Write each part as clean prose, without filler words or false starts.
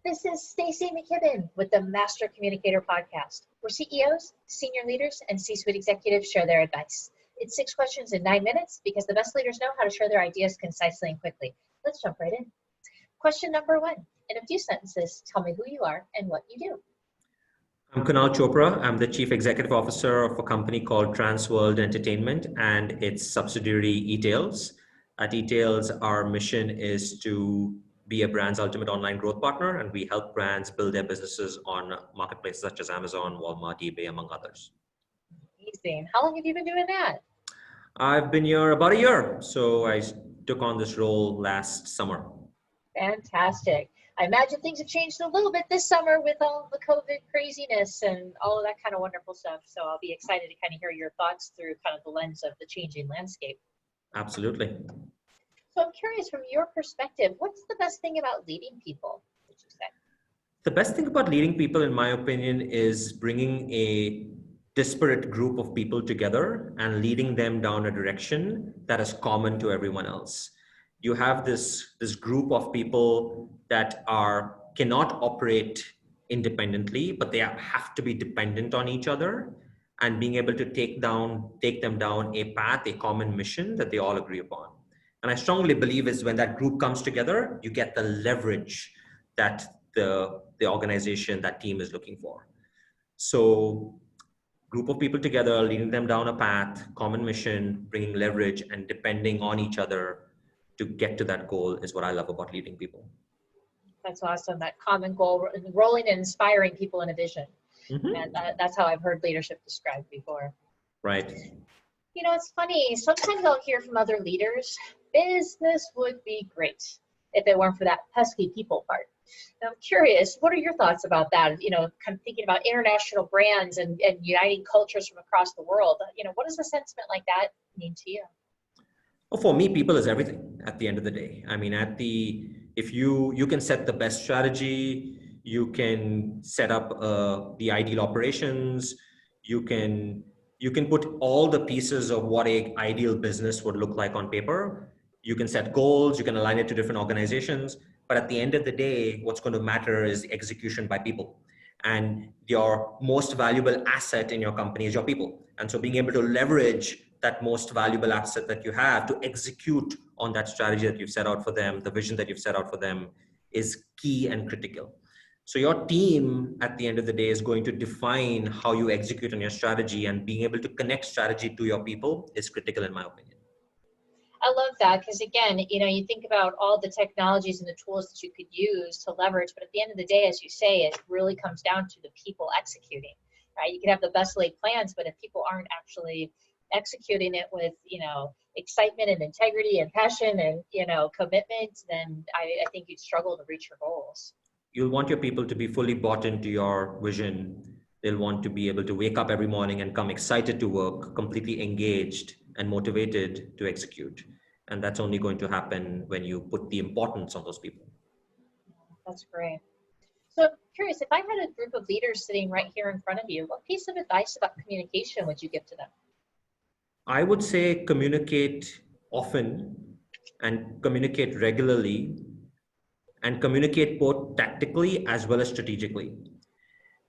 This is Stacy McKibben with the Master Communicator podcast, where CEOs, senior leaders, and C-suite executives share their advice. It's 6 questions in 9 minutes because the best leaders know how to share their ideas concisely and quickly. Let's jump right in. Question number 1. In a few sentences, tell me who you are and what you do. I'm Kunal Chopra. I'm the Chief Executive Officer of a company called Entertainment and its subsidiary etailz. At etailz, our mission is to be a brand's ultimate online growth partner, and we help brands build their businesses on marketplaces such as Amazon, Walmart, eBay, among others. Amazing. How long have you been doing that? I've been here about a year, so I took on this role last summer. Fantastic. I imagine things have changed a little bit this summer with all the COVID craziness and all of that kind of wonderful stuff. So I'll be excited to kind of hear your thoughts through kind of the lens of the changing landscape. Absolutely. So I'm curious, from your perspective, what's the best thing about leading people, would you say? The best thing about leading people, in my opinion, is bringing a disparate group of people together and leading them down a direction that is common to everyone else. You have this group of people that cannot operate independently, but they have to be dependent on each other, and being able to take them down a path, a common mission that they all agree upon. And I strongly believe is when that group comes together, you get the leverage that the organization, that team is looking for. So group of people together, leading them down a path, common mission, bringing leverage and depending on each other to get to that goal is what I love about leading people. That's awesome. That common goal, rolling and inspiring people in a vision. Mm-hmm. And that's how I've heard leadership described before. Right. You know, it's funny. Sometimes I'll hear from other leaders, business would be great if it weren't for that pesky people part. Now, I'm curious, what are your thoughts about that? You know, kind of thinking about international brands and uniting cultures from across the world. You know, what does a sentiment like that mean to you? Well, for me, people is everything at the end of the day. I mean, if you can set the best strategy, you can set up the ideal operations, you can put all the pieces of what an ideal business would look like on paper. You can set goals, you can align it to different organizations, but at the end of the day, what's going to matter is execution by people. And your most valuable asset in your company is your people. And so being able to leverage that most valuable asset that you have to execute on that strategy that you've set out for them, the vision that you've set out for them, is key and critical. So your team at the end of the day is going to define how you execute on your strategy, and being able to connect strategy to your people is critical in my opinion. I love that because, again, you know, you think about all the technologies and the tools that you could use to leverage, but at the end of the day, as you say, it really comes down to the people executing, right? You can have the best laid plans, but if people aren't actually executing it with, you know, excitement and integrity and passion and, you know, commitment, then I think you'd struggle to reach your goals. You'll want your people to be fully bought into your vision. They'll want to be able to wake up every morning and come excited to work, completely engaged and motivated to execute. And that's only going to happen when you put the importance on those people. That's great. So I'm curious, if I had a group of leaders sitting right here in front of you, what piece of advice about communication would you give to them? I would say communicate often and communicate regularly, and communicate both tactically as well as strategically.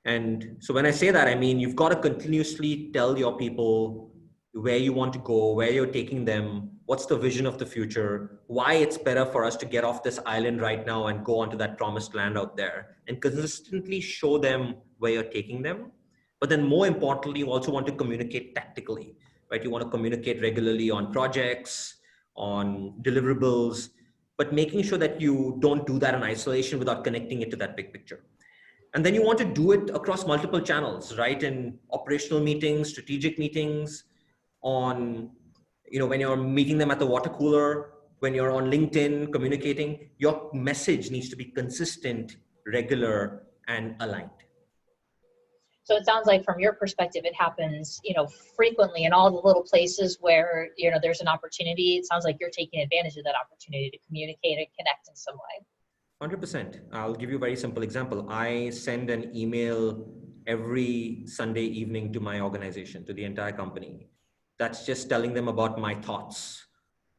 And so when I say that, I mean, you've got to continuously tell your people where you want to go, where you're taking them, what's the vision of the future, why it's better for us to get off this island right now and go onto that promised land out there, and consistently show them where you're taking them. But then more importantly, you also want to communicate tactically, right? You want to communicate regularly on projects, on deliverables, but making sure that you don't do that in isolation without connecting it to that big picture. And then you want to do it across multiple channels, right? In operational meetings, strategic meetings, on, you know, when you're meeting them at the water cooler, when you're on LinkedIn communicating, your message needs to be consistent, regular, and aligned. So it sounds like from your perspective, it happens, you know, frequently in all the little places where, you know, there's an opportunity. It sounds like you're taking advantage of that opportunity to communicate and connect in some way. 100%. I'll give you a very simple example. I send an email every Sunday evening to my organization, to the entire company. That's just telling them about my thoughts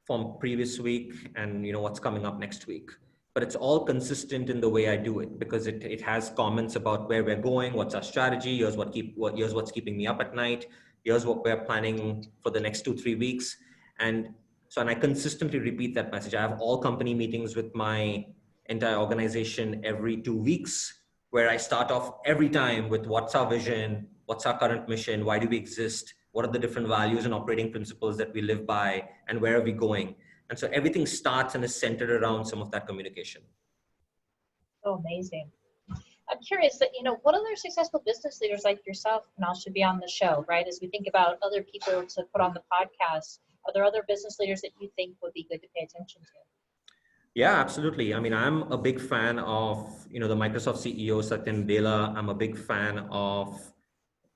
from previous week and, you know, what's coming up next week. but it's all consistent in the way I do it, because it has comments about where we're going, what's our strategy, here's what's keeping me up at night, here's what we're planning for the next 2-3 weeks. And I consistently repeat that message. I have all company meetings with my entire organization every 2 weeks, where I start off every time with what's our vision, what's our current mission, why do we exist, what are the different values and operating principles that we live by, and where are we going. And so everything starts and is centered around some of that communication. Oh, amazing. I'm curious that, what other successful business leaders like yourself, Kunal, should be on the show, right? As we think about other people to put on the podcast, are there other business leaders that you think would be good to pay attention to? Yeah, absolutely. I mean, I'm a big fan of, the Microsoft CEO, Satya Nadella. I'm a big fan of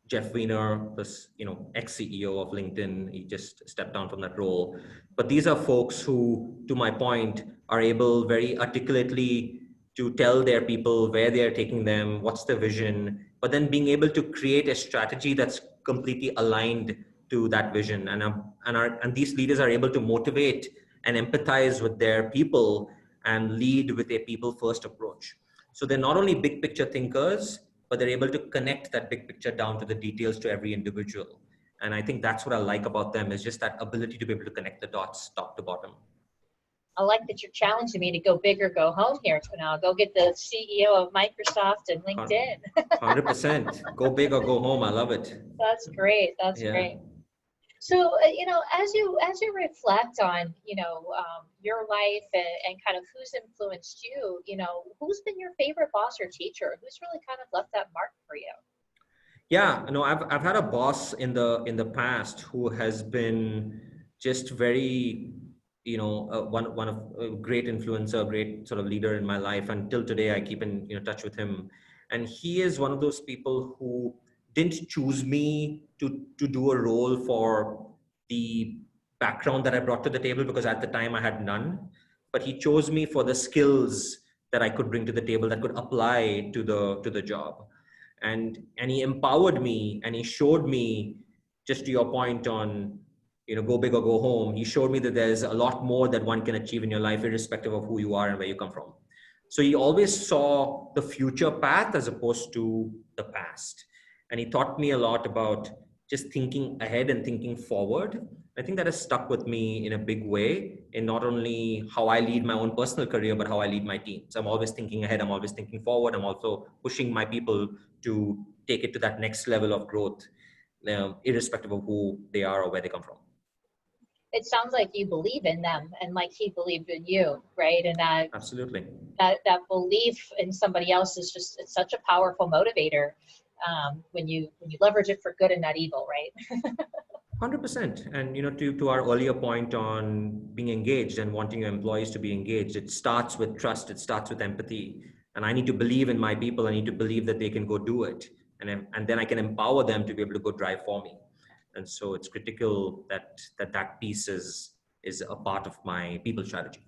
Jeff Weiner, this, ex-CEO of LinkedIn. He just stepped down from that role. But these are folks who, to my point, are able very articulately to tell their people where they're taking them, what's their vision, but then being able to create a strategy that's completely aligned to that vision. And these leaders are able to motivate and empathize with their people and lead with a people-first approach. So they're not only big picture thinkers, but they're able to connect that big picture down to the details to every individual. And I think that's what I like about them, is just that ability to be able to connect the dots top to bottom. I like that you're challenging me to go big or go home here, Kunal. Go get the CEO of Microsoft and LinkedIn. 100%. Go big or go home. I love it. That's great. That's great. So, as you reflect on, your life and kind of who's influenced you, who's been your favorite boss or teacher? Who's really kind of left that mark for you? Yeah, no, I've had a boss in the past who has been just very, one of a great influencer, great sort of leader in my life. And till today, I keep in touch with him. And he is one of those people who didn't choose me to do a role for the background that I brought to the table, because at the time I had none. But he chose me for the skills that I could bring to the table that could apply to the job. And he empowered me, and he showed me, just to your point on, go big or go home, he showed me that there's a lot more that one can achieve in your life, irrespective of who you are and where you come from. So he always saw the future path as opposed to the past. And he taught me a lot about just thinking ahead and thinking forward. I think that has stuck with me in a big way, in not only how I lead my own personal career, but how I lead my teams. I'm always thinking ahead. I'm always thinking forward. I'm also pushing my people to take it to that next level of growth, irrespective of who they are or where they come from. It sounds like you believe in them, and like he believed in you, right? And that absolutely that belief in somebody else is it's such a powerful motivator when you leverage it for good and not evil, right? 100%. And to our earlier point on being engaged and wanting your employees to be engaged, it starts with trust. It starts with empathy. And I need to believe in my people. I need to believe that they can go do it, and then I can empower them to be able to go drive for me. And so it's critical that piece is a part of my people strategy.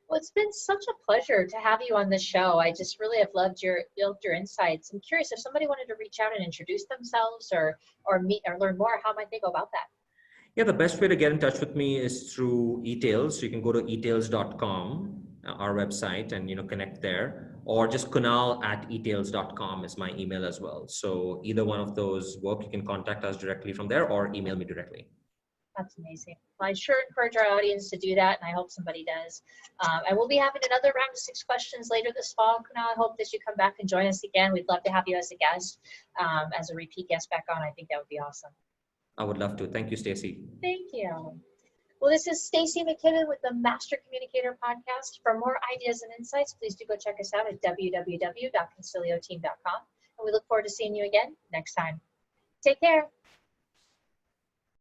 Well, it's been such a pleasure to have you on the show. I just really have loved your insights. I'm curious if somebody wanted to reach out and introduce themselves or meet or learn more, how might they go about that? Yeah, the best way to get in touch with me is through etailz. So you can go to etailz.com, our website, and connect there, or just kunal@etailz.com is my email as well. So either one of those work. You can contact us directly from there or email me directly. That's amazing. Well, I sure encourage our audience to do that, and I hope somebody does. And we'll be having another round of 6 questions later this fall. Kunal, I hope that you come back and join us again. We'd love to have you as a guest, as a repeat guest back on. I think that would be awesome. I would love to. Thank you, Stacy. Thank you. Well, this is Stacy McKibben with the Master Communicator Podcast. For more ideas and insights, please do go check us out at www.concilioteam.com. And we look forward to seeing you again next time. Take care.